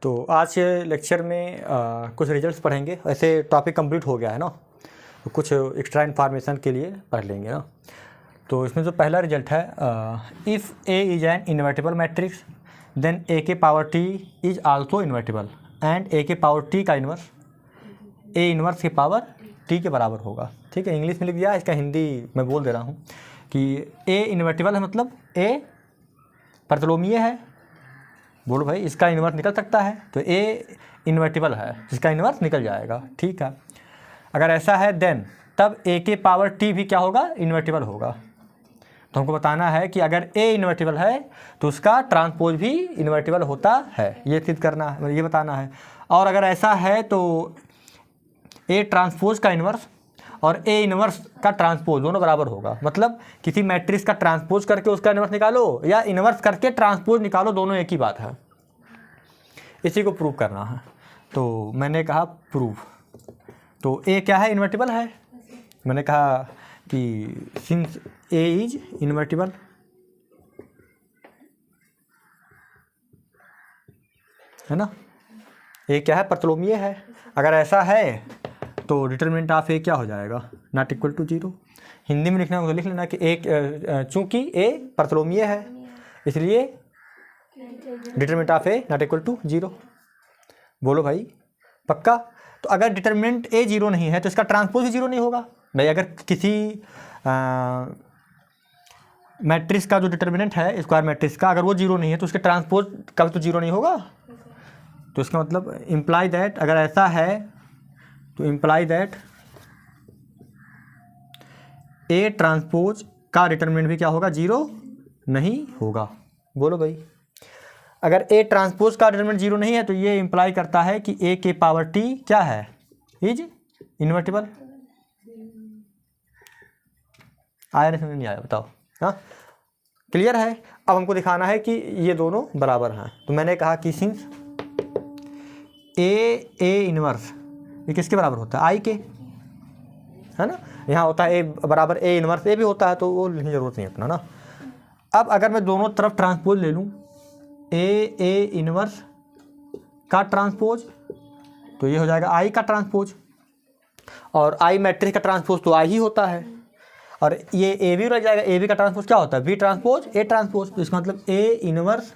तो आज के लेक्चर में कुछ रिजल्ट्स पढ़ेंगे। ऐसे टॉपिक कंप्लीट हो गया है ना, तो कुछ एक्स्ट्रा इन्फॉर्मेशन के लिए पढ़ लेंगे ना। तो इसमें जो पहला रिजल्ट है, if a is an invertible matrix then a के power T is also invertible and a के पावर टी का इन्वर्स ए इन्वर्स के पावर टी के बराबर होगा। ठीक है, इंग्लिश में लिख दिया, इसका हिंदी मैं बोल दे रहा हूँ कि ए इन्वर्टिबल है, मतलब ए प्रतिलोमीय है। बोलो भाई, इसका इन्वर्स निकल सकता है, तो ए इन्वर्टिबल है, इसका इन्वर्स निकल जाएगा। ठीक है, अगर ऐसा है देन तब ए के पावर टी भी क्या होगा, इन्वर्टिबल होगा। तो हमको बताना है कि अगर ए इन्वर्टिबल है तो उसका ट्रांसपोज भी इन्वर्टिबल होता है, ये सिद्ध करना है, ये बताना है। और अगर ऐसा है तो ए ट्रांसपोज का इन्वर्स और ए इन्वर्स का ट्रांसपोज दोनों बराबर होगा। मतलब किसी मैट्रिक्स का ट्रांसपोज करके उसका इन्वर्स निकालो या इन्वर्स करके ट्रांसपोज निकालो, दोनों एक ही बात है। इसी को प्रूव करना है, तो मैंने कहा प्रूव। तो ए क्या है, इन्वर्टिबल है। मैंने कहा कि सिंस ए इज इन्वर्टिबल, है ना, ए क्या है, प्रतिलोमीय है। अगर ऐसा है तो डिटरमिनेंट ऑफ ए क्या हो जाएगा, not equal to zero. Hindi में लिखना हो तो लिख लेना कि ए चूँकि ए प्रतिलोमीय है इसलिए determinant of A not equal to zero. बोलो भाई, पक्का। तो अगर डिटरमिनेंट ए जीरो नहीं है तो इसका ट्रांसपोज भी जीरो नहीं होगा। भाई अगर किसी मैट्रिक्स का जो डिटरमिनेंट है स्क्वायर मैट्रिक्स का, अगर वो जीरो नहीं है तो उसके ट्रांसपोज कभी तो जीरो नहीं होगा। तो इसका मतलब इम्प्लाई दैट, अगर ऐसा है तो इम्प्लाई दैट ए ट्रांसपोज का डिटरमिनेंट भी क्या होगा, जीरो नहीं होगा। बोलो भाई, अगर ए ट्रांसपोज का डिटरमिनेंट जीरो नहीं है तो ये इम्प्लाई करता है कि ए के पावर टी क्या है, इज इन्वर्टिबल। आया नहीं, समझ नहीं आया, बताओ। हाँ, क्लियर है। अब हमको दिखाना है कि ये दोनों बराबर हैं। तो मैंने कहा कि सिंस ए इन्वर्स ये किसके बराबर होता है, आई के, है ना। यहाँ होता है ए बराबर ए इन्वर्स ए भी होता है, तो वो लिखने की जरूरत नहीं अपना ना। अब अगर मैं दोनों तरफ ट्रांसपोज ले लूँ, ए इन्वर्स का ट्रांसपोज, तो ये हो जाएगा आई का ट्रांसपोज, और आई मैट्रिक्स का ट्रांसपोज तो आई ही होता है, और ये ए भी रह जाएगा। ए बी का ट्रांसपोज क्या होता है, बी ट्रांसपोज ए ट्रांसपोज। तो इसका मतलब ए इन्वर्स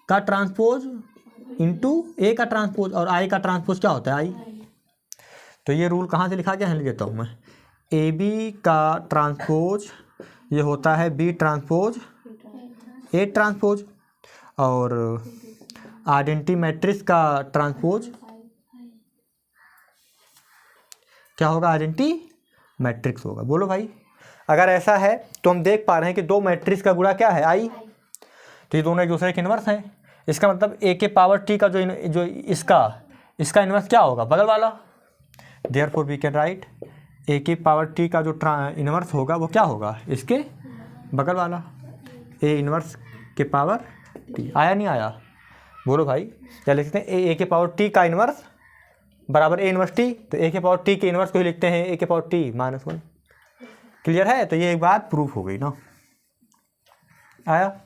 का ट्रांसपोज इंटू ए का ट्रांसपोज, और आई का ट्रांसपोज क्या होता है, आई। तो ये रूल कहाँ से लिखा गया है, लिख देता हूँ मैं। ए बी का ट्रांसपोज ये होता है बी ट्रांसपोज ए ट्रांसपोज, और आइडेंटिटी मैट्रिक्स का ट्रांसपोज क्या होगा, आइडेंटिटी मैट्रिक्स होगा। बोलो भाई, अगर ऐसा है तो हम देख पा रहे हैं कि दो मैट्रिक्स का गुणा क्या है, आई। तो ये दोनों एक दूसरे के इन्वर्स हैं। इसका मतलब ए के पावर टी का जो इसका इन्वर्स क्या होगा, बगल वाला। देयरफॉर वी कैन राइट ए के पावर टी का जो इन्वर्स होगा वो क्या होगा, इसके बगल वाला, ए इन्वर्स के पावर टी। आया नहीं आया, बोलो भाई। क्या लिखते हैं, ए के पावर टी का इन्वर्स बराबर ए इन्वर्स टी, तो ए के पावर टी के इन्वर्स को ही लिखते हैं ए के पावर टी -1। क्लियर है। तो ये एक बात प्रूफ हो गई ना। आया,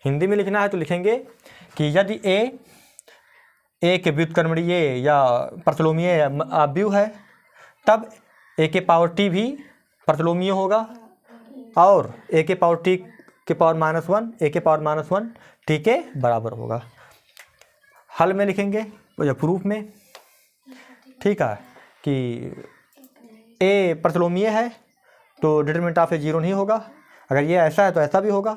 हिंदी में लिखना है तो लिखेंगे कि यदि ए के व्युत्क्रमणीय या प्रतिलोमीय अवयव है तब ए के पावर टी भी प्रतिलोमीय होगा, और ए के पावर टी के पावर -1 ए के पावर -1 टी के बराबर होगा। हल में लिखेंगे या प्रूफ में, ठीक है, कि ए प्रतिलोमीय है तो डिटरमिनेंट ऑफ ए जीरो नहीं होगा। अगर ये ऐसा है तो ऐसा भी होगा,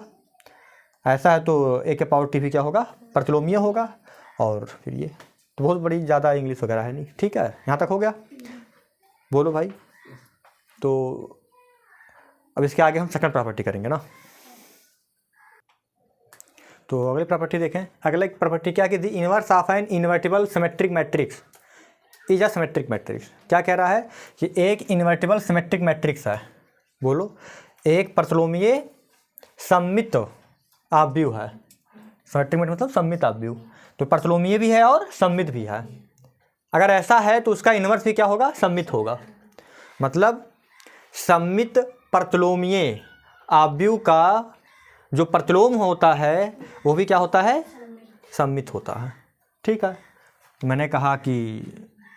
ऐसा है तो ए के पावर टी भी क्या होगा, प्रतिलोमीय होगा। और फिर ये तो बहुत बड़ी ज़्यादा इंग्लिश वगैरह है नहीं। ठीक है, यहाँ तक हो गया। बोलो भाई, तो अब इसके आगे हम सेकंड प्रॉपर्टी करेंगे ना। तो अगली प्रॉपर्टी देखें। अगला प्रॉपर्टी क्या, कि the inverse of an invertible symmetric matrix is a symmetric matrix. क्या कह रहा है कि एक इन्वर्टिबल सिमेट्रिक मैट्रिक्स है। बोलो, एक प्रतिलोमीय सममित अवयव है। सिमेट्रिक मैट्रिक्स मतलब सममित अवयव, तो प्रतिलोमीय भी है और सममित भी है। अगर ऐसा है तो उसका इन्वर्स भी क्या होगा, सममित होगा। मतलब सममित प्रतिलोमीय अवयव का जो प्रतिलोम होता है वो भी क्या होता है, सममित होता है। ठीक है, मैंने कहा कि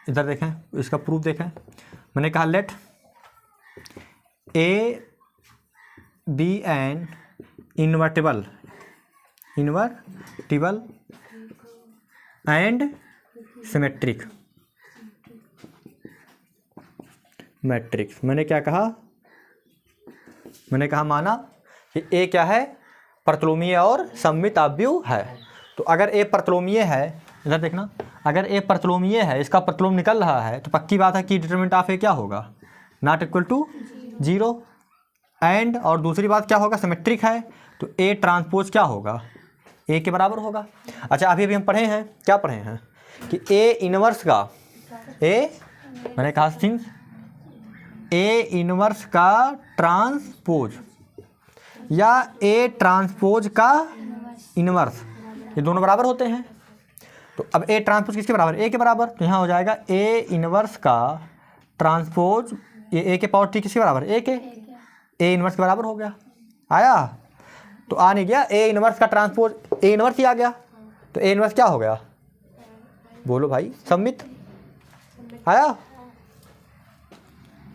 इधर देखें, इसका प्रूफ देखें। मैंने कहा let A be an invertible and symmetric matrix. मैंने क्या कहा? मैंने कहा माना कि ए क्या है? प्रतिलोमीय और सममित आव्यूह है। तो अगर ए प्रतिलोमीय है, इधर देखना, अगर ए प्रतिलोमीय है, इसका प्रतिलोम निकल रहा है, तो पक्की बात है कि डिटरमिनेंट ऑफ ए क्या होगा? Not equal to 0। एंड और दूसरी बात क्या होगा? सिमेट्रिक है, तो ए ट्रांसपोज क्या होगा? ए के बराबर होगा। अच्छा, अभी हम पढ़े हैं, क्या पढ़े हैं कि ए इनवर्स का मैंने कहा सिंस ए इनवर्स का ट्रांसपोज या ए ट्रांसपोज का इनवर्स, ये दोनों बराबर होते हैं। तो अब ए ट्रांसपोज किसके बराबर? ए के बराबर। तो यहाँ हो जाएगा ए इनवर्स का ट्रांसपोज, ये ए के पावर टी किसके बराबर? ए के। ए इनवर्स के बराबर हो गया। आया? तो आ नहीं गया? ए इनवर्स का ट्रांसपोज ए इनवर्स ही आ गया। तो ए इनवर्स क्या हो गया? बोलो भाई, सममित। आया?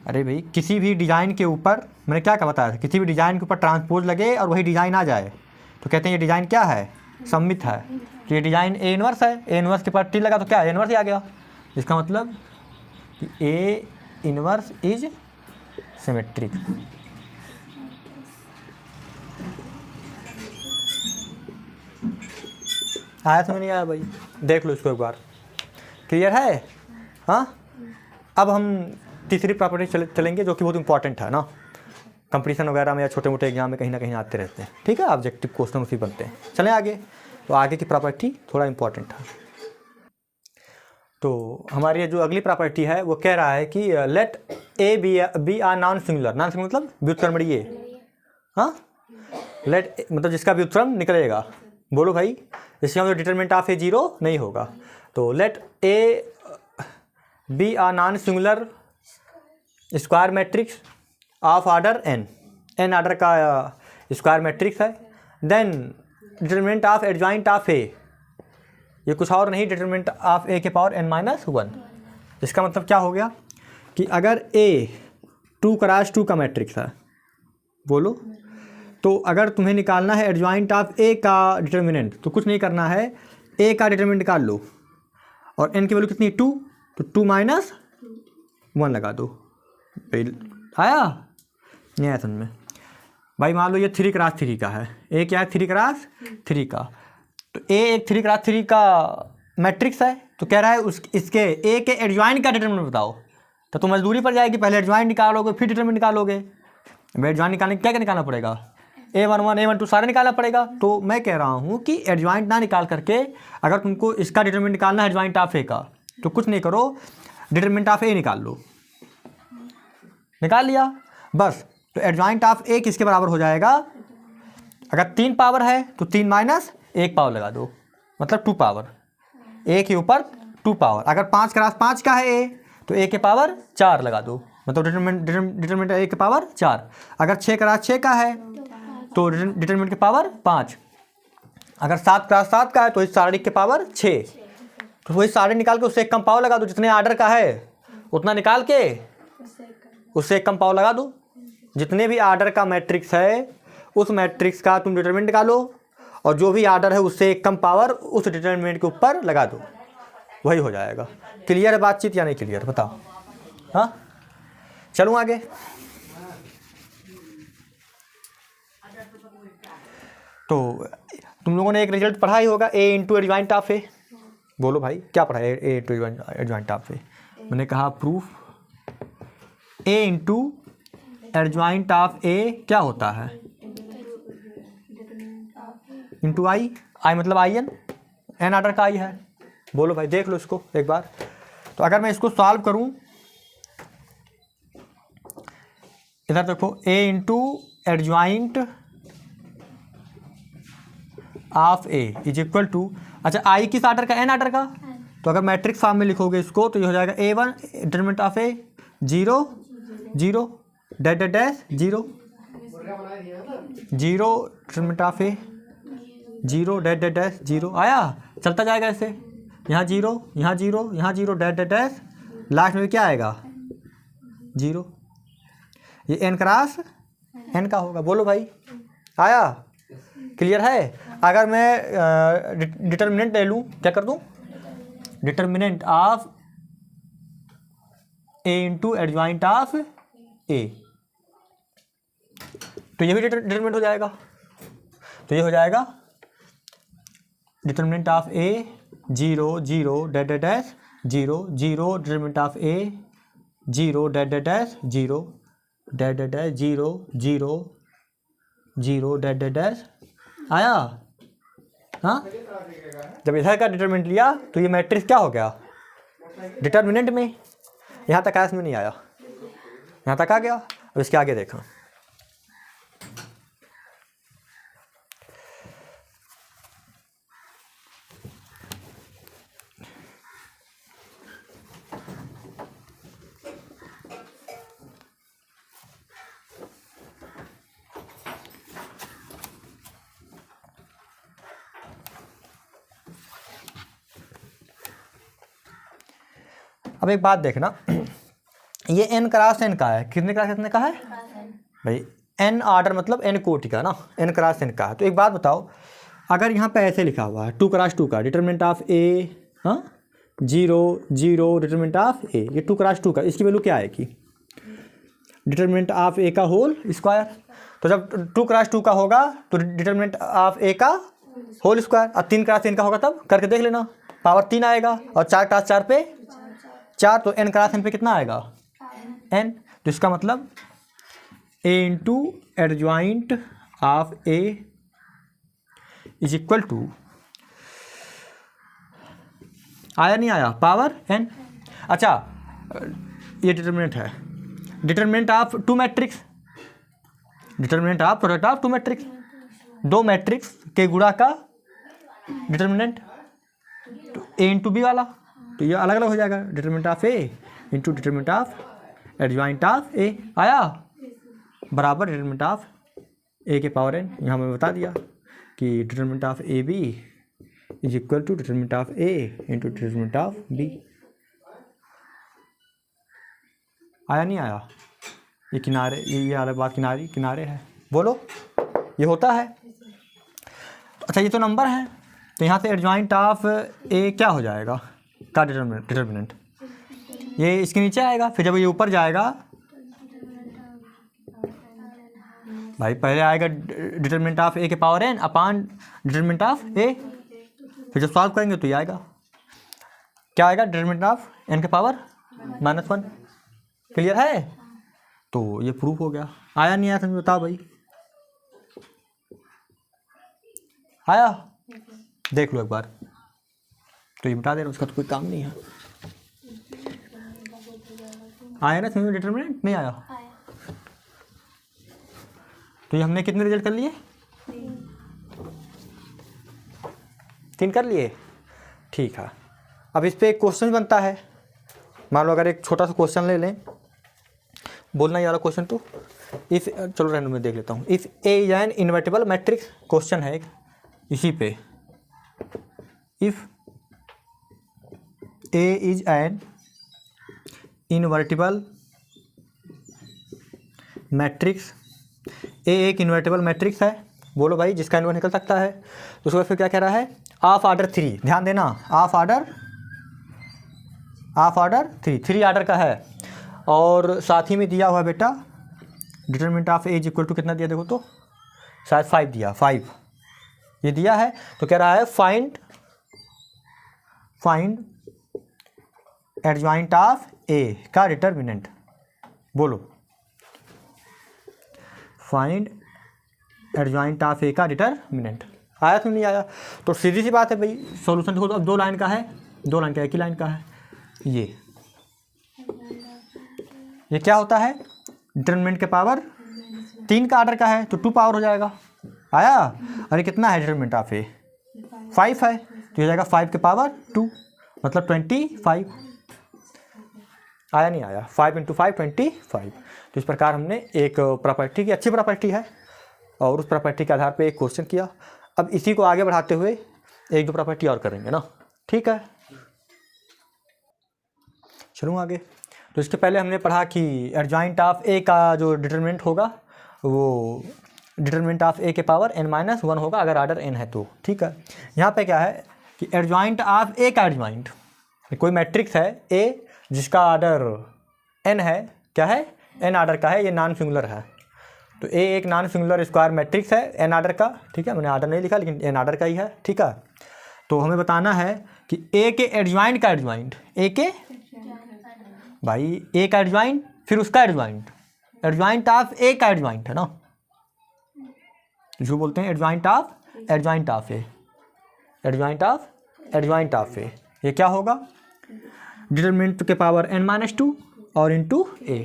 अरे भाई, किसी भी डिज़ाइन के ऊपर मैंने क्या बताया था, किसी भी डिज़ाइन के ऊपर ट्रांसपोज लगे और वही डिज़ाइन आ जाए तो कहते हैं ये डिज़ाइन क्या है? सममित है। तो ये डिज़ाइन ए इनवर्स है, ए इनवर्स के पास टी लगा तो क्या ए इनवर्स ही आ गया। इसका मतलब कि ए इनवर्स इज सिमेट्रिक। आया समझ नहीं आया भाई? देख लो इसको एक बार। क्लियर है? हाँ, अब हम तीसरी प्रॉपर्टी चलेंगे जो कि बहुत इंपॉर्टेंट है ना, कंपटीशन वगैरह में या छोटे मोटे एग्जाम में कहीं ना कहीं आते रहते हैं। ठीक है, ऑब्जेक्टिव क्वेश्चन उसी बनते हैं। चलें आगे। तो आगे की प्रॉपर्टी थोड़ा इंपॉर्टेंट है। तो हमारी ये जो अगली प्रॉपर्टी है वो कह रहा है कि let A B are non singular. Non singular मतलब व्युत्क्रमणीय। हाँ, लेट मतलब जिसका व्युत्क्रम निकलेगा। बोलो भाई, इसका मतलब डिटरमिनेंट ऑफ ए 0 नहीं होगा। तो let A B are non singular square matrix of order n order का स्क्वायर मैट्रिक्स है। Then determinant of adjoint of ए, ये कुछ और नहीं, डिटरमिनेंट ऑफ ए के पावर n-1। इसका मतलब क्या हो गया कि अगर ए 2x2 का मैट्रिक्स है, बोलो, तो अगर तुम्हें निकालना है एडजॉइंट ऑफ ए का डिटरमिनेंट, तो कुछ नहीं करना है, ए का डिटरमिनेंट निकाल लो और n की वैल्यू कितनी? 2, तो 2 - 1 लगा दो। आया? नहीं आया समझ में? भाई मान लो ये 3x3 का है। ए क्या है? 3x3 का। तो ए एक 3x3 का मैट्रिक्स है, तो कह रहा है इसके ए के एडजॉइंट का डिटरमिनेंट बताओ। तो मजदूरी पड़ जाएगी, पहले एडजॉइंट निकालोगे फिर डिटरमिनेंट निकालोगे। एडजॉइंट निकालने क्या क्या निकालना पड़ेगा? A11 A12 सारे निकालना पड़ेगा। तो मैं कह रहा हूँ कि एडजॉइंट ना निकाल करके अगर तुमको इसका डिटरमिनेंट निकालना है एडजॉइंट ऑफ ए का, तो कुछ नहीं करो, डिटरमिनेंट ऑफ ए निकाल लो। निकाल लिया बस। तो एडजॉइंट ऑफ ए किसके बराबर हो जाएगा? अगर 3 पावर है तो 3 - 1 पावर लगा दो, मतलब 2 पावर। ए के ऊपर 2 पावर। अगर 5x5 का है ए, तो ए के पावर 4 लगा दो, मतलब डिटरमिनेंट ए के पावर 4। अगर 6x6 का है तो डिटरमिनेंट के पावर 5। अगर 7x7 का है तो इस सारणी के पावर 6। तो वही सारणी निकाल के उससे एक कम पावर लगा दो, जितने आर्डर का है उतना निकाल के उससे एक कम पावर लगा दो। जितने भी आर्डर का मैट्रिक्स है उस मैट्रिक्स का तुम डिटरमिनेंट निकालो और जो भी आर्डर है उससे एक कम पावर उस डिटरमिनेंट के ऊपर लगा दो, वही हो जाएगा। क्लियर है बातचीत या नहीं क्लियर? बताओ। हाँ, चलूँ आगे। तो तुम लोगों ने एक रिजल्ट पढ़ा ही होगा, a into adjoint of a. बोलो भाई, क्या पढ़ा है a into adjoint of a? मैंने कहा proof a into adjoint of a क्या होता है? इंटू आई। आई मतलब आई एन ऑर्डर का आई है। बोलो भाई, देख लो इसको एक बार। तो अगर मैं इसको सॉल्व करूं, इधर देखो, a into adjoint of A is equal to, अच्छा आई किस ऑर्डर का? एन ऑर्डर का। तो अगर मैट्रिक्स फॉर्म में लिखोगे इसको तो ये हो जाएगा A1 determinant of A 0 0 dash dash dash 0 0 determinant of A zero dash dash dash zero. आया? चलता जाएगा ऐसे, यहाँ जीरो, यहाँ जीरो, यहाँ zero, dash dash dash, last में क्या आएगा? जीरो। ये एन क्रॉस एन का होगा। बोलो भाई, आया? क्लियर है? अगर मैं डिटर्मिनेंट ले लूँ, क्या कर दूँ? Determinant of A into adjoint of a, तो ये भी डिटर्मिनेंट हो जाएगा। तो ये हो जाएगा determinant of A zero zero dash dash dash zero zero, determinant of A zero dash dash dash zero dash dash dash zero zero zero dash dash dash. आया? हाँ, जब इधर का डिटर्मिनेंट लिया तो ये मैट्रिक्स क्या हो गया? डिटर्मिनेंट में। यहाँ तक आया, इसमें नहीं आया, यहाँ तक आ गया। अब इसके आगे देखा, अब एक बात देखना, ये एन क्रॉस एन का है। कितने क्रॉस कितने का है भाई? एन ऑर्डर मतलब एन कोटि का ना, एन क्रॉस एन का है। तो एक बात बताओ, अगर यहाँ पे ऐसे लिखा हुआ है 2 क्रॉस 2 का, डिटरमिनेंट ऑफ ए हाँ जीरो जीरो, डिटरमिनेंट ऑफ ए, ये 2 क्रॉस 2 का, इसकी वैल्यू क्या आएगी? डिटरमिनेंट ऑफ ए का होल स्क्वायर। तो जब 2 क्रॉस 2 का होगा तो डिटरमिनेंट ऑफ ए का होल स्क्वायर, और 3 क्रॉस 3 का होगा तब करके देख लेना, पावर 3 आएगा, और 4 क्रॉस 4 पे 4, तो एन क्रॉस एन पे कितना आएगा? एन। तो इसका मतलब a into adjoint of A is equal to, आया नहीं आया? Power n. अच्छा, ये डिटर्मिनेंट है, determinant of 2 matrix, determinant of product of 2 matrix, 2 matrix के गुणा का डिटर्मिनेंट, तो ए इंटू बी वाला, तो ये अलग अलग हो जाएगा, determinant of A into determinant of adjoint of a. आया? बराबर डिटरमिनेंट ऑफ ए के पावर एन। यहाँ मैं बता दिया कि determinant of A B is equal to determinant of A into determinant of B. आया नहीं आया? ये किनारे, ये अलग बात, किनारे किनारे है। बोलो, ये होता है। अच्छा, ये तो नंबर है, तो यहाँ से एडजॉइंट ऑफ ए क्या हो जाएगा का डिटर्मिनेंट, ये इसके नीचे आएगा। फिर जब ये ऊपर जाएगा भाई, पहले आएगा डिटर्मिनेंट ऑफ ए के power n upon determinant of a, फिर जब सॉल्व करेंगे तो ये आएगा, क्या आएगा? डिटर्मिनेंट ऑफ एन के पावर -1। क्लियर है? तो ये प्रूफ हो गया। आया नहीं आया समझ बताओ भाई? आया? देख लो एक बार, तो ये बता दे रहा, उसका तो कोई काम नहीं है। आया ना समझ? डिटर्मिनेंट नहीं आया? तो ये हमने कितने रिजल्ट कर लिए? 3 कर लिए। ठीक है, अब इस पर एक क्वेश्चन बनता है। मान लो अगर एक छोटा सा क्वेश्चन ले लें, बोलना ये वाला क्वेश्चन, तो इफ, चलो रैंडम में देख लेता हूँ। If a is an invertible matrix, question है एक इसी पे, if a is an invertible matrix, a एक इन्वर्टिबल मैट्रिक्स है। बोलो भाई, जिसका इन्वर्ट निकल सकता है। तो उसके बाद फिर क्या कह रहा है? ऑफ ऑर्डर 3, ध्यान देना, ऑफ ऑर्डर 3 ऑर्डर का है, और साथ ही में दिया हुआ बेटा determinant of A is equal to कितना दिया देखो तो, शायद 5 दिया, 5 ये दिया है। तो कह रहा है फाइंड एडजॉइंट ऑफ ए का डिटरमिनेंट। बोलो, फाइंड एडजॉइंट ऑफ ए का डिटरमिनेंट। आया तो नहीं आया? तो सीधी सी बात है भाई, सॉल्यूशन देखो तो अब 2 लाइन का है, 2 लाइन का, एक ही लाइन का है। ये क्या होता है? डिटरमिनेंट के पावर 3 का ऑर्डर का है, तो 2 पावर हो जाएगा। आया? अरे कितना है डिटरमिनेंट ऑफ ए? 5 है, तो हो जाएगा 5 के पावर 2, मतलब 25। आया नहीं आया? 5 × 5 25। तो इस प्रकार हमने एक प्रॉपर्टी की, अच्छी प्रॉपर्टी है, और उस प्रॉपर्टी के आधार पे एक क्वेश्चन किया। अब इसी को आगे बढ़ाते हुए एक दो प्रॉपर्टी और करेंगे ना, ठीक है। चलूँ आगे। तो इसके पहले हमने पढ़ा कि एडजॉइंट ऑफ ए का जो डिटरमिनेंट होगा वो डिटरमिनेंट ऑफ ए के पावर n-1 होगा अगर आर्डर n है तो, ठीक है। यहाँ पे क्या है कि एडजॉइंट ऑफ ए का एडजॉइंट, कोई मैट्रिक्स है ए जिसका आर्डर n है, क्या है, n आर्डर का है, ये नॉन सिंगुलर है। तो ए एक नॉन सिंगुलर स्क्वायर मैट्रिक्स है n आर्डर का, ठीक है। मैंने आर्डर नहीं लिखा लेकिन n आर्डर का ही है, ठीक है। तो हमें बताना है कि ए के एडजॉइंट का एडजॉइंट, ए के भाई ए का एडजॉइंट फिर उसका एडजॉइंट, एडजॉइंट ऑफ ए का एडजॉइंट है ना, जो बोलते हैं adjoint of a, adjoint of ए, ये क्या होगा, डिटरमिनेंट के पावर n-2 और इंटू ए।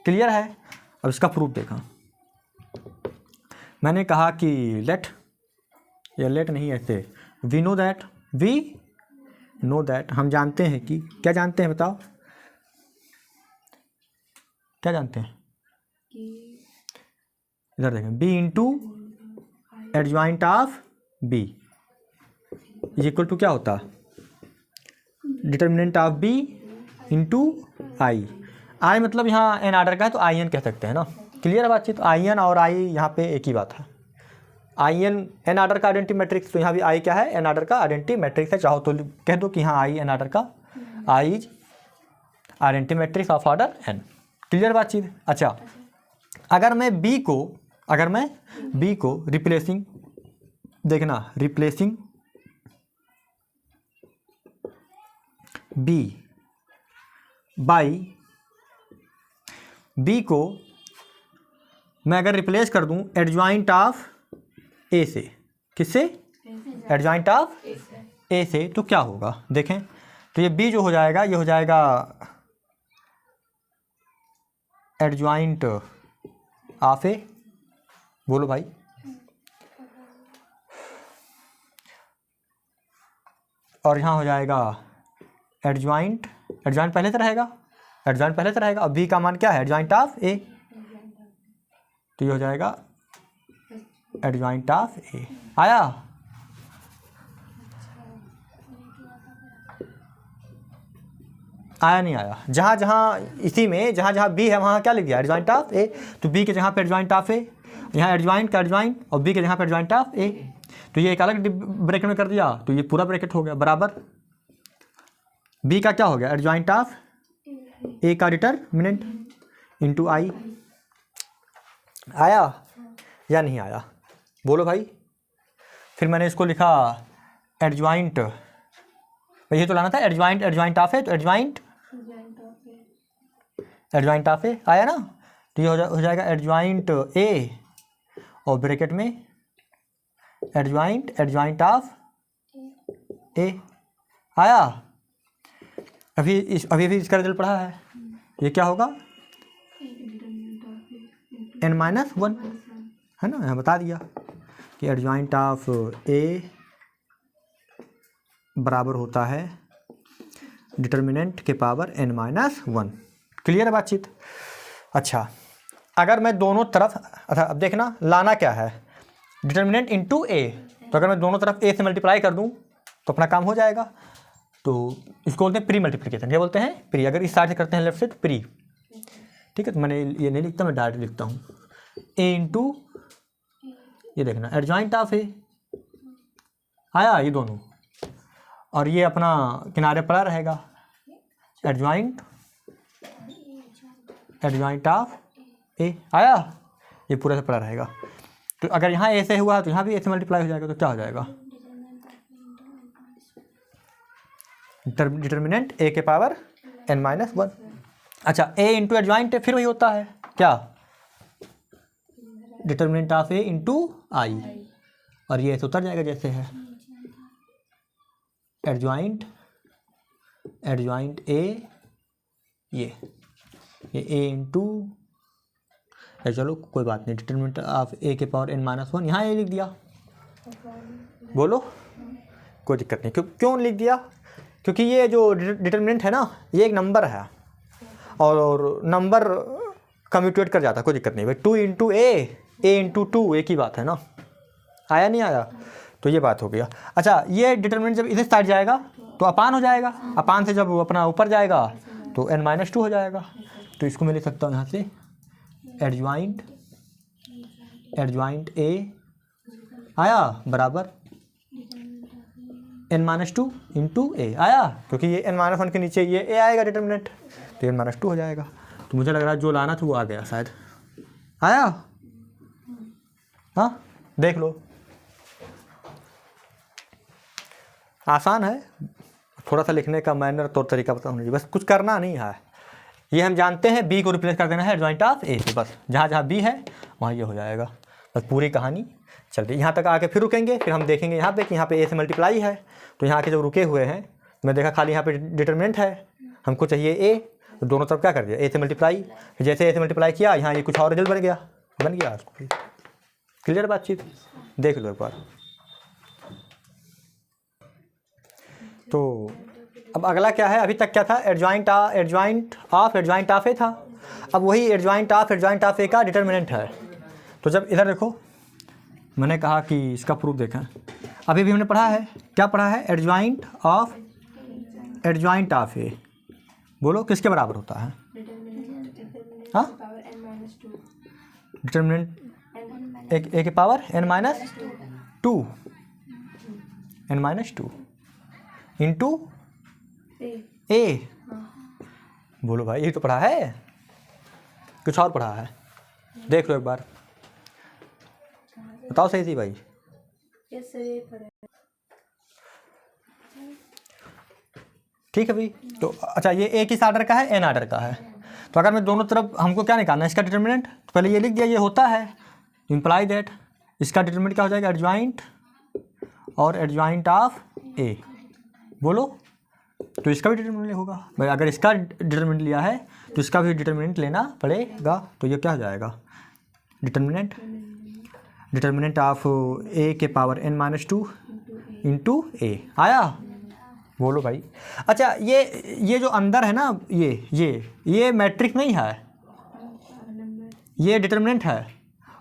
क्लियर है। अब इसका प्रूफ देखा। मैंने कहा कि लेट, या लेट नहीं ऐसे, वी नो दैट, हम जानते हैं कि, क्या जानते हैं बताओ, क्या जानते हैं, इधर देखें, B into adjoint of B is equal to क्या होता, determinant of B into I मतलब यहाँ एन आर्डर का है तो आई एन कह सकते हैं ना। क्लियर है बातचीत। आई एन और आई यहाँ पे एक ही बात है। आई एन एन आर्डर का आइडेंटिटी मैट्रिक्स, तो यहाँ भी आई क्या है, एन आर्डर का आइडेंटिटी मैट्रिक्स है। चाहो तो कह दो कि हाँ आई एन आर्डर का, I is identity matrix of order n. Clear बातचीत। अच्छा, अगर मैं बी को रिप्लेसिंग, देखना, रिप्लेसिंग बी बाई, बी को मैं अगर रिप्लेस कर दूं एडजॉइंट ऑफ ए से, किससे, एडजॉइंट ऑफ ए से, तो क्या होगा देखें। तो ये बी जो हो जाएगा, ये हो जाएगा एडजॉइंट ऑफ ए, बोलो भाई, और यहाँ हो जाएगा एडजॉइंट पहले से रहेगा, अब बी का मान क्या है, एडजॉइंट ऑफ ए, तो ये हो जाएगा एडजॉइंट ऑफ ए। आया, नहीं आया। जहाँ इसी में जहाँ बी है वहाँ क्या लिख दिया, एडजॉइंट ऑफ ए, तो बी के जगह पे एडजॉइंट ऑफ ए, यहाँ एडजॉइंट का एडजॉइंट और बी के जगह पे एडजॉइंट ऑफ ए, तो ये एक अलग ब्रैकेट में कर दिया, तो ये पूरा ब्रैकेट हो गया बराबर। बी का क्या हो गया, एडजॉइंट ऑफ ए का डिटरमिनेंट इंटू आई। आया या नहीं आया, बोलो भाई। फिर मैंने इसको लिखा एडजॉइंट, ये तो लाना था एडजॉइंट ऑफ ए, तो एडजॉइंट ऑफ ए आया ना, तो ये हो जाएगा एडजॉइंट ए और ब्रैकेट में एडजॉइंट ऑफ ए। आया, अभी इसका रिजल्ट पढ़ा है, ये क्या होगा, n-1 है ना, यहाँ बता दिया कि एडजॉइंट ऑफ ए बराबर होता है डिटरमिनेंट के पावर n-1। क्लियर है बातचीत। अच्छा, अगर मैं दोनों तरफ, अच्छा अब देखना लाना क्या है, डिटरमिनेंट इंटू ए, तो अगर मैं दोनों तरफ ए से मल्टीप्लाई कर दूं तो अपना काम हो जाएगा। तो इसको बोलते हैं प्री मल्टीप्लिकेशन, क्या बोलते हैं, प्री। अगर इस साइड से करते हैं लेफ्ट से तो प्री, ठीक है। तो मैंने ये नहीं लिखता, मैं डायरेक्ट लिखता हूँ ए इंटू, ये देखना एडजॉइंट ऑफ ए आया, ये दोनों, और ये अपना किनारे पड़ा रहेगा एडजॉइंट ऑफ ए आया, ये पूरा से पड़ा रहेगा। तो अगर यहाँ ए से हुआ तो यहाँ भी ए से मल्टीप्लाई हो जाएगा, तो क्या हो जाएगा, डिटरमिनेंट ए के पावर n-1। अच्छा, ए इंटू एडजॉइंट फिर वही होता है क्या, डिटरमिनेंट ऑफ ए इंटू आई, और ये ऐसे उतर जाएगा जैसे है एडजॉइंट ए, ये ए इंटू, चलो कोई बात नहीं, डिटरमिनेंट ऑफ ए के पावर n-1, यहाँ ए लिख दिया, बोलो कोई दिक्कत नहीं। क्यों लिख दिया, क्योंकि ये जो डिटरमिनेंट है ना, ये एक नंबर है और नंबर कम्यूटेट कर जाता है, कोई दिक्कत नहीं भाई। 2 इंटू ए इंटू 2 एक ही बात है ना। आया नहीं आया, तो ये बात हो गया। अच्छा, ये डिटर्मिनेंट जब इधर साइड जाएगा तो अपान हो जाएगा, अपान से जब वो अपना ऊपर जाएगा तो n-2 हो जाएगा। तो इसको मैं लिख सकता हूँ यहाँ से एडजॉइंट ए आया बराबर n-2 इंटू ए आया, क्योंकि ये n-1 के नीचे ये a आएगा डिटर्मिनेंट, तो n-2 हो जाएगा। तो मुझे लग रहा है जो लाना था वो आ गया शायद। आया? हाँ, देख लो, आसान है, थोड़ा सा लिखने का मैनर तौर तरीका पता होना चाहिए, बस कुछ करना नहीं है। ये हम जानते हैं b को रिप्लेस कर देना है एडजॉइंट ऑफ a से, बस जहाँ जहाँ b है वहाँ ये हो जाएगा। बस पूरी कहानी चलती, यहाँ तक आके फिर रुकेंगे, फिर हम देखेंगे यहाँ पे कि यहाँ पे a से मल्टीप्लाई है। तो यहाँ के जब रुके हुए हैं मैं देखा खाली यहाँ पे डिटरमिनेंट है, हमको चाहिए a, तो दोनों तरफ क्या कर दिया a से मल्टीप्लाई। जैसे a से मल्टीप्लाई किया यहाँ ये कुछ और रिजल्ट बन गया उसको। क्लियर बातचीत, देख लो एक बार। तो अब अगला क्या है, अभी तक क्या था, एडजॉइंट ऑफ ए था। अब वही एडजॉइंट ऑफ ए का डिटर्मिनेंट है। तो जब इधर देखो, मैंने कहा कि इसका प्रूफ देखें, अभी भी हमने पढ़ा है, क्या पढ़ा है, एडजॉइंट ऑफ ए, बोलो किसके बराबर होता है? हाँ, डिटर्मिनेंट ए के पावर n-2 इंटू ए। बोलो भाई, ये तो पढ़ा है, कुछ और पढ़ा है? देख लो एक बार, बताओ सही थी भाई। ठीक है भाई। तो अच्छा, ये ए किस ऑर्डर का है, एन ऑर्डर का है। तो अगर मैं दोनों तरफ, हमको क्या निकालना है इसका डिटर्मिनेंट, तो पहले ये लिख दिया, ये होता है, इम्प्लाई दैट इसका डिटर्मिनेंट क्या हो जाएगा, एडजॉइंट और एडजॉइंट ऑफ ए। बोलो, तो इसका भी डिटर्मिनेंट होगा भाई, अगर इसका डिटर्मिनेंट लिया है तो इसका भी डिटर्मिनेंट लेना पड़ेगा। तो ये क्या हो जाएगा, डिटर्मिनेंट ऑफ ए के पावर n-2 इंटू ए आया। बोलो भाई। अच्छा, ये जो अंदर है ना, ये मैट्रिक्स नहीं है, ये डिटर्मिनेंट है,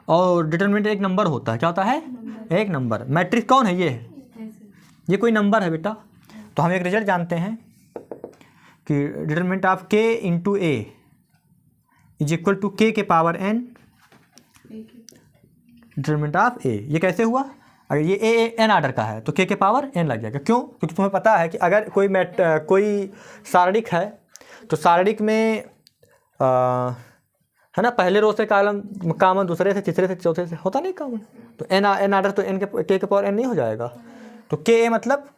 और डिटर्मिनेंट एक नंबर होता है, क्या होता है, एक नंबर। मैट्रिक्स कौन है, ये कोई नंबर है बेटा। तो हम एक रिजल्ट जानते हैं कि determinant of k into A is equal to k के पावर n डिटर्मिनेंट ऑफ ए। ये कैसे हुआ, अगर ये ए n ऑर्डर का है तो k के पावर n लग जाएगा। क्यों? क्योंकि तुम्हें पता है कि अगर कोई सारणिक है तो सारणिक में है ना, पहले रो से कामन, दूसरे से, तीसरे से, चौथे से होता नहीं कामन, तो n ऑर्डर तो n के k के पावर n नहीं हो जाएगा। तो k मतलब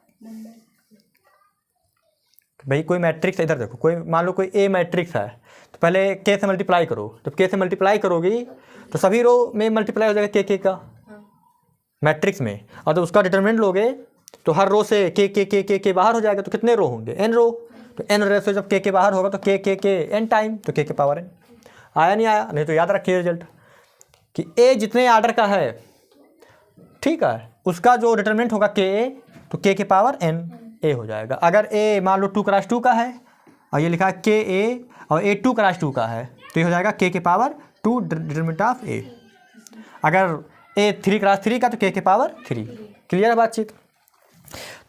भाई कोई मैट्रिक्स, इधर देखो, कोई मान लो कोई ए मैट्रिक्स है, तो पहले k से मल्टीप्लाई करो। जब k से मल्टीप्लाई करोगी तो सभी रो में मल्टीप्लाई हो जाएगा k का मैट्रिक्स में, और जब उसका डिटरमिनेंट लोगे तो हर रो से k बाहर हो जाएगा। तो कितने रो होंगे, n रो। तो n रो से जब k बाहर होगा तो k n टाइम, तो k के पावर n। आया नहीं आया? नहीं तो याद रखिए रिजल्ट कि a जितने आर्डर का है, ठीक है, उसका जो डिटरमिनेंट होगा k, तो k के पावर n a हो जाएगा। अगर a मान लो 2x2 का है और ये लिखा है k a और a 2x2 का है, तो ये हो जाएगा k के पावर 2 डिटरमिनेंट ऑफ a। अगर a 3x3 का तो k के पावर 3। क्लियर है बातचीत?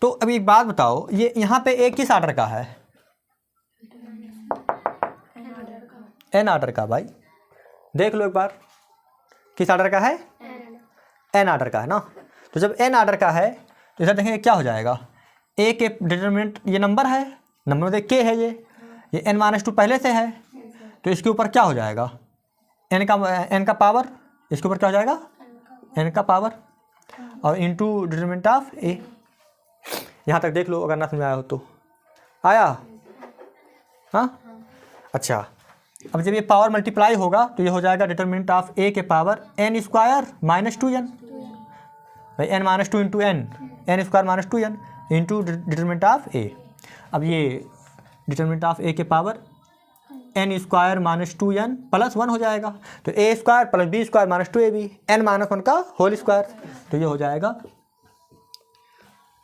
तो अभी एक बात बताओ, ये यहाँ पे a किस ऑर्डर का है, n ऑर्डर का। भाई देख लो एक बार, किस ऑर्डर का है, n ऑर्डर का है ना। तो जब n ऑर्डर का है तो इधर देखेंगे क्या हो जाएगा, a के डिटरमिनेंट ये नंबर है, नंबर में k है, ये n-2 पहले से है, तो इसके ऊपर क्या हो जाएगा, n का पावर, इसके ऊपर क्या हो जाएगा, n का पावर, और इंटू डिटरमिनेंट ऑफ a। यहाँ तक देख लो, अगर ना समझ आया हो तो। आया? हाँ, अच्छा। अब जब ये पावर मल्टीप्लाई होगा तो ये हो जाएगा डिटरमिनेंट ऑफ a के power n square minus 2n, भाई n-2 into n square minus 2n into determinant of a। अब ये डिटरमिनेंट ऑफ a के power n square minus 2n plus 1 हो जाएगा, तो a square plus b square minus 2ab, n-1 का whole square. तो ये हो जाएगा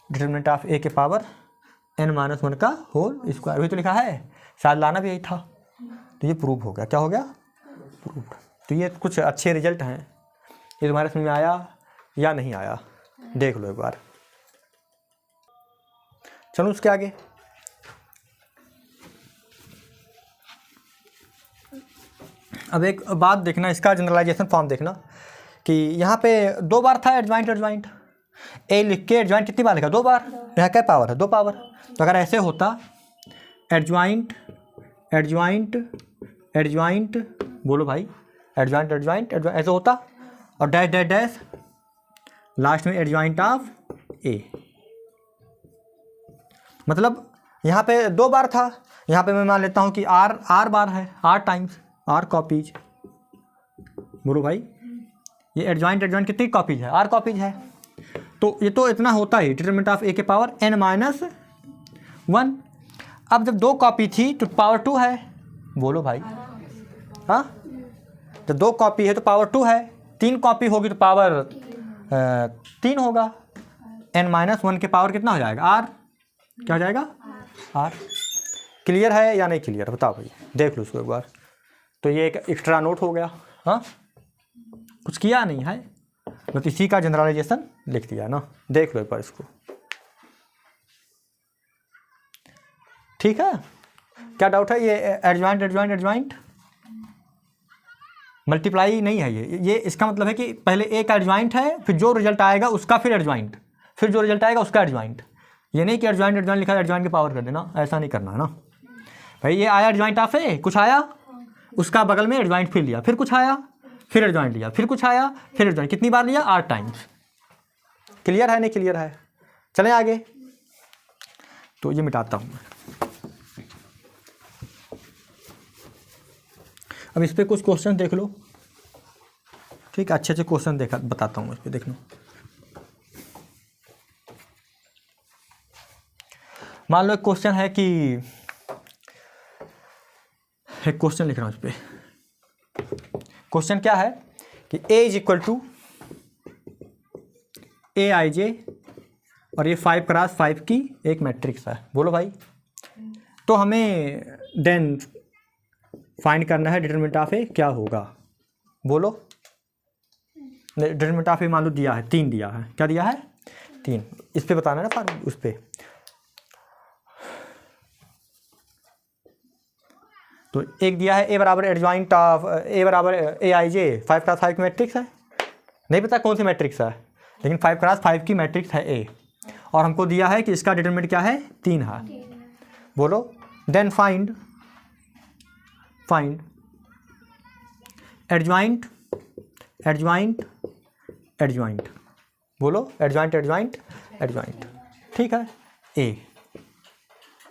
डिटरमिनेंट ऑफ a के पावर n-1 का होल स्क्वायर। वही तो लिखा है, शायद लाना भी यही था। तो ये प्रूव हो गया। क्या हो गया? प्रूव। तो ये कुछ अच्छे रिजल्ट हैं। ये तुम्हारे समझ में आया या नहीं आया? देख लो एक बार। चलो उसके आगे, अब एक बात देखना, इसका जनरलाइजेशन फॉर्म देखना कि यहाँ पे 2 बार था एडजॉइंट एडजॉइंट, ए लिख के एडजॉइंट कितनी बार लिखा, 2 बार। यहाँ क्या पावर है, 2 पावर। तो अगर ऐसे होता एडजॉइंट एडजॉइंट एडजॉइंट, बोलो भाई, एडजॉइंट एडजॉइंट एडजॉइंट ऐसे होता, और डैश डैश डैश लास्ट में एडजॉइंट ऑफ ए। मतलब यहाँ पे 2 बार था, यहाँ पे मैं मान लेता हूँ कि आर बार है, आर टाइम्स आर कॉपीज। बोलो भाई, ये एडजॉइंट एडजॉइंट कितनी कॉपीज है, आर कॉपीज है। तो ये तो इतना होता ही, डिटरमिनेंट ऑफ ए के पावर n-1। अब जब 2 कॉपी थी तो पावर 2 है। बोलो भाई, हाँ, जब 2 कॉपी है तो पावर 2 है, 3 कॉपी होगी तो पावर 3 होगा। n-1 के पावर कितना हो जाएगा, आर। क्या हो जाएगा, आर। क्लियर है या नहीं क्लियर, बताओ भाई, देख लो इसको एक बार। तो ये एक एक्स्ट्रा नोट हो गया। हाँ, कुछ किया नहीं है, बस इसी का जनरलाइजेशन लिख दिया ना। देख लो एक बार इसको, ठीक है। क्या डाउट है, ये एडजॉइंट एडजॉइंट एडजॉइंट मल्टीप्लाई नहीं है ये इसका मतलब है कि पहले एक एडजॉइंट है, फिर जो रिजल्ट आएगा उसका फिर एडजॉइंट, फिर जो रिजल्ट आएगा उसका एडजॉइंट। ये नहीं कि एडजॉइंट एडजॉइंट लिखा है एडजॉइंट की पावर कर देना, ऐसा नहीं करना है ना भाई। ये आया एडजॉइंट ऑफ ए, कुछ आया, उसका बगल में एडजॉइंट फिर लिया, फिर कुछ आया, फिर एडजॉइंट लिया, फिर कुछ आया, फिर एडजॉइंट। कितनी बार लिया, 8 टाइम्स। क्लियर है नहीं क्लियर है, चलें आगे। तो ये मिटाता हूँ मैं। अब इस पर कुछ क्वेश्चन देख लो, ठीक है, अच्छे अच्छे क्वेश्चन देखा बताता हूँ इस पर, देख लो। मान लो एक क्वेश्चन है कि, एक क्वेश्चन लिख रहा हूँ इस पर। क्वेश्चन क्या है कि a is equal to AIJ और ये 5x5 की एक मैट्रिक्स है। बोलो भाई, तो हमें देन फाइंड करना है डिटरमिनेंट ऑफ ए क्या होगा। बोलो, डिटरमिनेंट ऑफ ए मान लो दिया है 3 दिया है, क्या दिया है 3। इस पे बताना है ना फार्मूला, उस पर। तो एक दिया है ए बराबर एडजॉइंट ऑफ ए बराबर AIJ 5x5 की मैट्रिक्स है, नहीं पता कौन सी मैट्रिक्स है, लेकिन 5x5 की मैट्रिक्स है ए, और हमको दिया है कि इसका डिटरमिनेंट क्या है 3 है। बोलो, then find adjoint adjoint adjoint. बोलो, एडजॉइंट एडजॉइंट एडजॉइंट, ठीक है। ए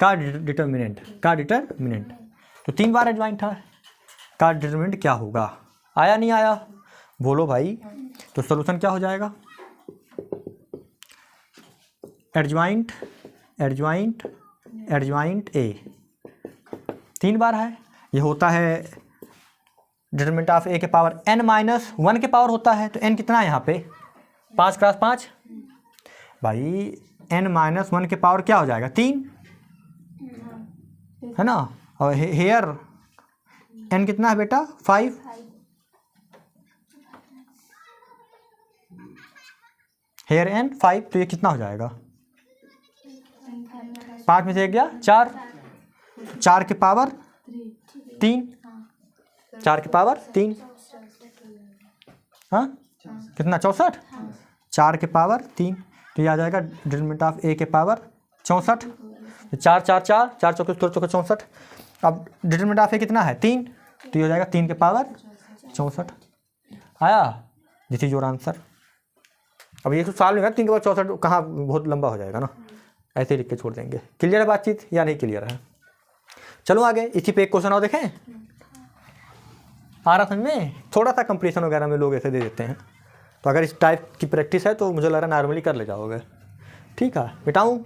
का डिटरमिनेंट तो 3 बार एडजॉइंट है, का डिटरमिनेंट क्या होगा, आया नहीं आया। बोलो भाई, तो सॉल्यूशन क्या हो जाएगा, एडजॉइंट एडजॉइंट एडजॉइंट ए 3 बार है। ये होता है डिटरमिनेंट ऑफ ए के पावर n-1 के पावर होता है, तो n कितना है यहाँ पे 5x5 भाई, n-1 के पावर क्या हो जाएगा 3 है ना। और हेयर n कितना है बेटा 5, हेयर n 5, तो ये कितना हो जाएगा 5 में से 1 गया 4, 4 के पावर 3, 4 के पावर 3, हाँ कितना 64, 4 के पावर 3, तो ये आ जाएगा डिटरमिनेंट ऑफ ए के पावर 64। 4 4 4 4 चौके 64। अब डिटरमिनेंट ऑफ ए कितना है 3, तो ये हो जाएगा 3 के पावर 64। आया, दिस इज योर आंसर। अब ये तो सवाल नहीं है 3 के पावर 64 कहाँ, बहुत लंबा हो जाएगा ना, ऐसे लिख के छोड़ देंगे। क्लियर है बातचीत या नहीं क्लियर है। चलो आगे, इसी पे एक क्वेश्चन और देखें, आ रहा समझ में। थोड़ा सा कंप्लीशन वगैरह में लोग ऐसे दे देते हैं, तो अगर इस टाइप की प्रैक्टिस है तो मुझे लग रहा है नॉर्मली कर ले जाओगे। ठीक है, मिटाऊँ,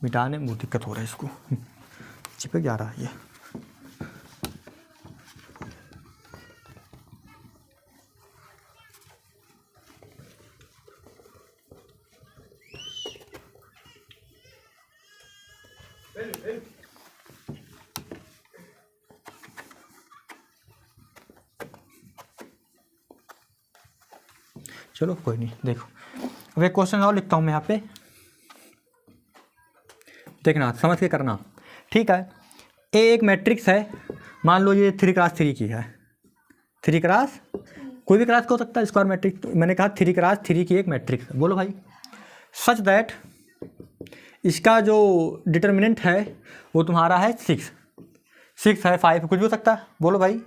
मिटाने में बहुत दिक्कत हो रहा है, इसको चिपक जा रहा है ये। चलो कोई नहीं, देखो अब एक क्वेश्चन और लिखता हूँ मैं यहाँ पे, देखना समझ के करना, ठीक है। ए एक मैट्रिक्स है, मान लो ये 3x3 की है, 3x कोई भी क्लास का हो सकता है, स्क्वायर मैट्रिक्स, मैंने कहा 3x3 की एक मैट्रिक्स है। बोलो भाई, सच दैट इसका जो डिटर्मिनेंट है वो तुम्हारा है 6 है, 5 कुछ भी हो सकता है। बोलो भाई,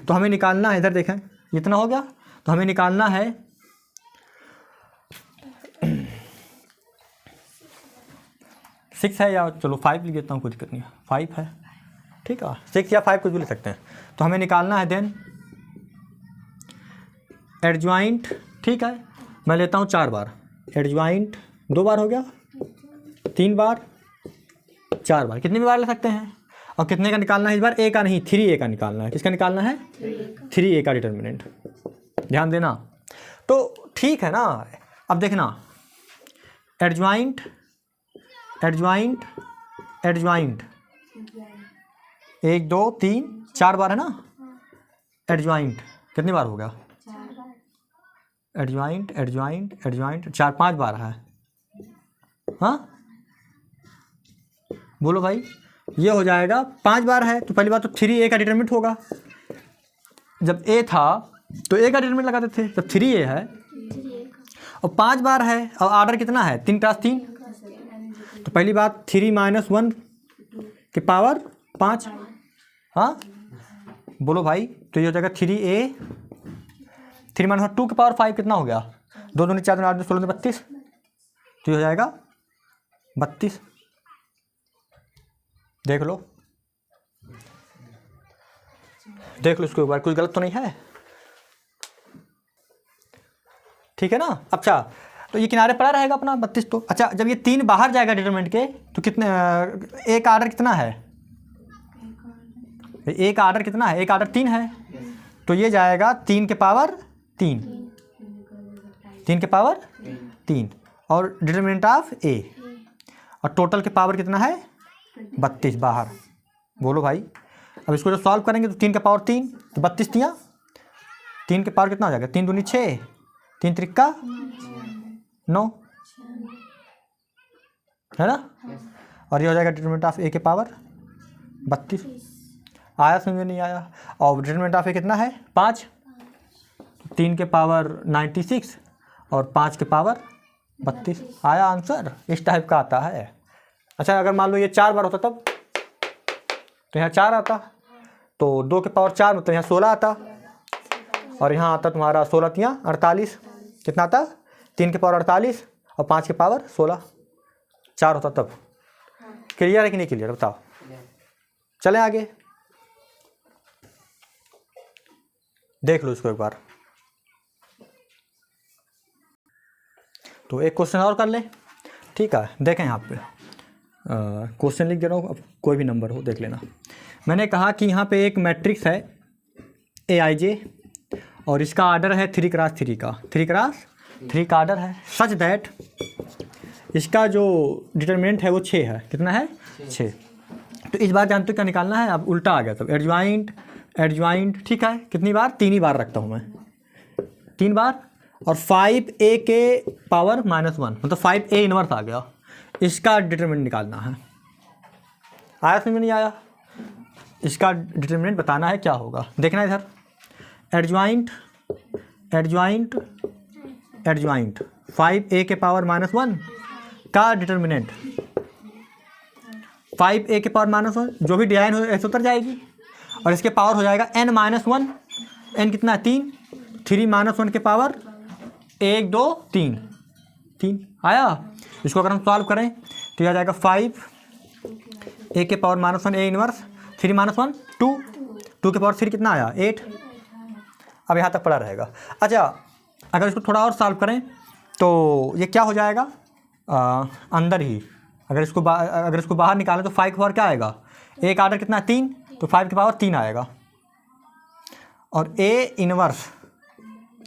तो हमें निकालना है, इधर देखें इतना हो गया, तो हमें निकालना है 6 है, या चलो 5 लिख देता हूँ, कोई दिक्कत नहीं है, 5 है, ठीक है, 6 या 5 कुछ भी ले सकते हैं। तो हमें निकालना है देन एडजॉइंट, ठीक है, मैं लेता हूँ 4 बार, एडजॉइंट 2 बार हो गया, 3 बार, 4 बार, कितने भी बार ले सकते हैं। और कितने का निकालना है इस बार, ए का नहीं, 3a का निकालना है। किसका निकालना है, 3a का डिटर्मिनेंट, ध्यान देना। तो ठीक है ना, अब देखना एडजॉइंट एडजॉइंट एडजॉइंट 1 2 3 4 बार है ना, एडजॉइंट कितनी बार हो गया, एडजॉइंट एडजॉइंट एडजॉइंट 4-5 बार है, हाँ बोलो भाई, ये हो जाएगा 5 बार है। तो पहली बात तो 3a का डिटरमिनेंट होगा, जब a था तो a का डिटरमिनेंट लगाते थे, जब 3a है और 5 बार है, और आर्डर कितना है 3x3, तो पहली बात 3 - 1 के पावर 5, हाँ बोलो भाई, तो ये हो जाएगा 3a 3 - 1 2 के पावर 5 कितना हो गया, 2 दूनी 4 दूनी 8 16 32, तो ये हो जाएगा 32। देख लो इसको एक बार, कुछ गलत तो नहीं है, ठीक है ना। अच्छा, तो ये किनारे पड़ा रहेगा अपना 32। तो अच्छा, जब ये 3 बाहर जाएगा डिटरमिनेंट के, तो कितने, एक आर्डर कितना है, एक आर्डर कितना है, एक आर्डर 3 है, तो ये जाएगा 3 के पावर 3, 3 के पावर 3, और डिटरमिनेंट ऑफ ए, और टोटल के पावर कितना है 32 बाहर। बोलो भाई, अब इसको जब सॉल्व करेंगे तो 3 के पावर 3, तो 32 दिया, 3 के पावर कितना हो जाएगा, 3 दूनी 6, 3 त्रिक्का 9, है ना, और ये हो जाएगा डिटरमिनेंट ऑफ ए के पावर 32। आया समझ में, नहीं आया। और डिटरमिनेंट ऑफ ए कितना है 5, 3 के पावर 96 और 5 के पावर 32, आया आंसर, इस टाइप का आता है। अच्छा, अगर मान लो ये 4 बार होता तब, तो यहाँ 4 आता, तो 2 के पावर 4 मतलब यहाँ 16 आता, और यहाँ आता तुम्हारा 16 तियाँ 48, कितना आता 3 के पावर 48 और 5 के पावर 16, 4 होता तब। क्लियर है कि नहीं क्लियर, बताओ। चले आगे, देख लो इसको एक बार। तो एक क्वेश्चन और कर ले, ठीक है। देखें यहाँ पे क्वेश्चन लिख दे रहा हूँ, अब कोई भी नंबर हो देख लेना। मैंने कहा कि यहाँ पे एक मैट्रिक्स है AIJ, और इसका आर्डर है 3x3 का, 3x3 का आर्डर है, सच दैट इसका जो डिटर्मिनेंट है वो 6 है, कितना है 6। तो इस बार जानते हो क्या निकालना है, अब उल्टा आ गया, तब एडजॉइंट एडजॉइंट, ठीक है, कितनी बार, 3 ही बार रखता हूँ मैं, 3 बार, और 5a के पावर -1 मतलब 5a इनवर्स आ गया, इसका डिटरमिनेंट निकालना है। आया समझ में, नहीं आया, इसका डिटरमिनेंट बताना है क्या होगा। देखना इधर, एडजॉइंट एडजॉइंट एडजॉइंट 5a के पावर -1 का डिटरमिनेंट, 5a के पावर -1 जो भी डिजाइन हो ऐसे उतर जाएगी, और इसके पावर हो जाएगा n-1, n कितना है 3, 3 - 1 के पावर 1 2 3 3 आया। इसको अगर हम सॉल्व करें तो यह आ जाएगा 5a के पावर -1 a इनवर्स, 3 - 1 2, 2 के पावर 3 कितना आया 8। अब यहाँ तक पड़ा रहेगा। अच्छा, अगर इसको थोड़ा और सॉल्व करें तो ये क्या हो जाएगा, अंदर ही अगर इसको बाहर निकालें तो 5 के पावर क्या आएगा, एक आर्डर कितना 3, तो 5 के पावर 3 आएगा, और a इनवर्स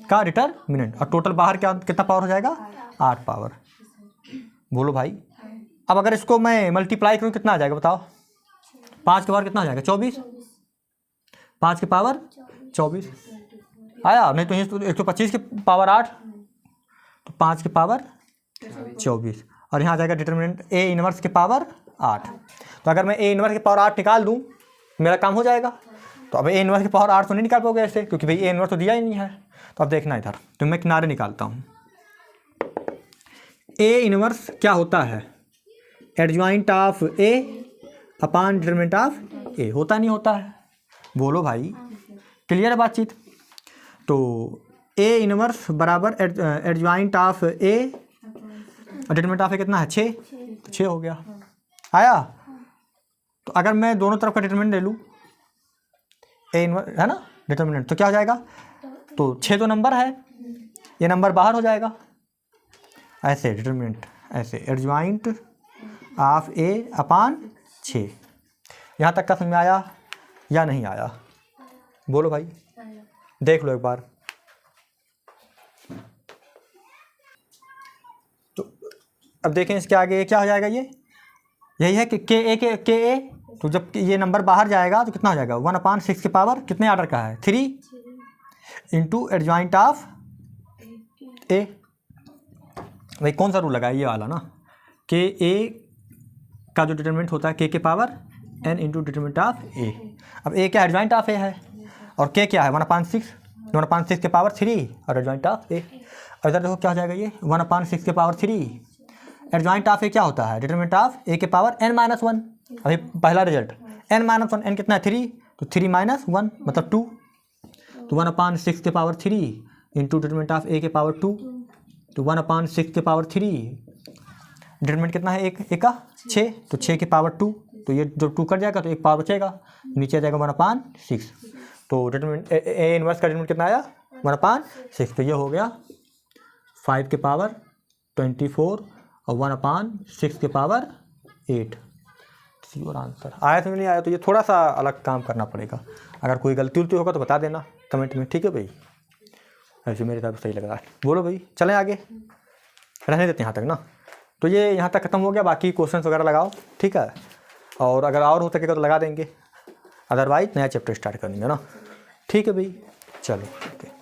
का डिटरमिनेंट, और टोटल बाहर क्या कितना पावर हो जाएगा 8 पावर। बोलो भाई, अब अगर इसको मैं मल्टीप्लाई करूँ कितना आ जाएगा बताओ, 5 के पावर कितना आ जाएगा 24, 5 के पावर 24 आया, नहीं तो 125 के पावर 8, तो 5 के पावर 24 और यहाँ आ जाएगा डिटर्मिनेंट ए इनवर्स के पावर 8। तो अगर मैं ए इनवर्स के पावर 8 निकाल दूँ मेरा काम हो जाएगा। तो अब ए इनवर्स के पावर 8 तो नहीं निकाल पाओगे ऐसे, क्योंकि भाई ए इनवर्स तो दिया ही नहीं है। तो अब देखना इधर, तो मैं किनारे निकालता हूँ। ए इनवर्स क्या होता है, adjoint of a upon determinant of a, होता नहीं होता है, बोलो भाई, क्लियर है बातचीत। तो ए इनवर्स बराबर एडजॉइंट ऑफ ए और डिटरमिनेंट ऑफ ए कितना है 6, तो 6 हो गया आया। तो अगर मैं दोनों तरफ का डिटरमिनेंट ले लूँ ए इनवर्स है ना डिटरमिनेंट, तो क्या हो जाएगा, तो 6 तो नंबर है, ये नंबर बाहर हो जाएगा ऐसे, डिटरमिनेंट ऐसे एडजॉइंट ऑफ ए अपॉन 6। यहाँ तक का समझ में आया या नहीं आया, बोलो भाई, देख लो एक बार। तो अब देखें इसके आगे क्या हो जाएगा, ये यही है कि के ए, तो जब ये नंबर बाहर जाएगा तो कितना हो जाएगा 1/6 के पावर कितने आर्डर का है 3 इंटू एडजॉइंट ऑफ ए। भाई कौन सा रूल लगा है, ये वाला ना, के ए का जो डिटरमिनेंट होता है के power n into determinant of a. अब ए क्या एडजॉइंट ऑफ ए है और के क्या है 1/6 के पावर 3 और एडजॉइंट ऑफ ए। और इधर देखो क्या हो जाएगा, ये 1/6 के पावर 3, एडजॉइंट ऑफ ए क्या होता है डिटरमिनेंट ऑफ ए के पावर n-1। अभी पहला रिजल्ट n-1, n कितना है 3, तो 3 - 1 मतलब 2, तो 1/6 के power 3 into determinant of a के पावर 2, तो 1/6 के पावर 3 डिटरमिनेंट कितना है एक का 6, तो 6 के पावर 2, तो ये जो 2 कट जाएगा तो एक पावर बचेगा, नीचे आ जाएगा 1/6। तो डिटरमिनेंट ए इनवर्स का डिटरमिनेंट कितना आया 1/6, तो ये हो गया 5 के पावर 24 और 1/6 के पावर 8। और आंसर आया तो नहीं आया, तो ये थोड़ा सा अलग काम करना पड़ेगा। अगर कोई गलती उलती होगा तो बता देना कमेंट में, ठीक है भाई। ऐसे मेरे हिसाब से सही लग रहा है, बोलो भाई, चलें आगे, रहने देते हैं यहाँ तक ना। तो ये यहाँ तक खत्म हो गया, बाकी क्वेश्चंस वगैरह लगाओ, ठीक है। और अगर और हो सकेगा तो लगा देंगे, अदरवाइज नया चैप्टर स्टार्ट करेंगे ना, ठीक है भाई, चलो।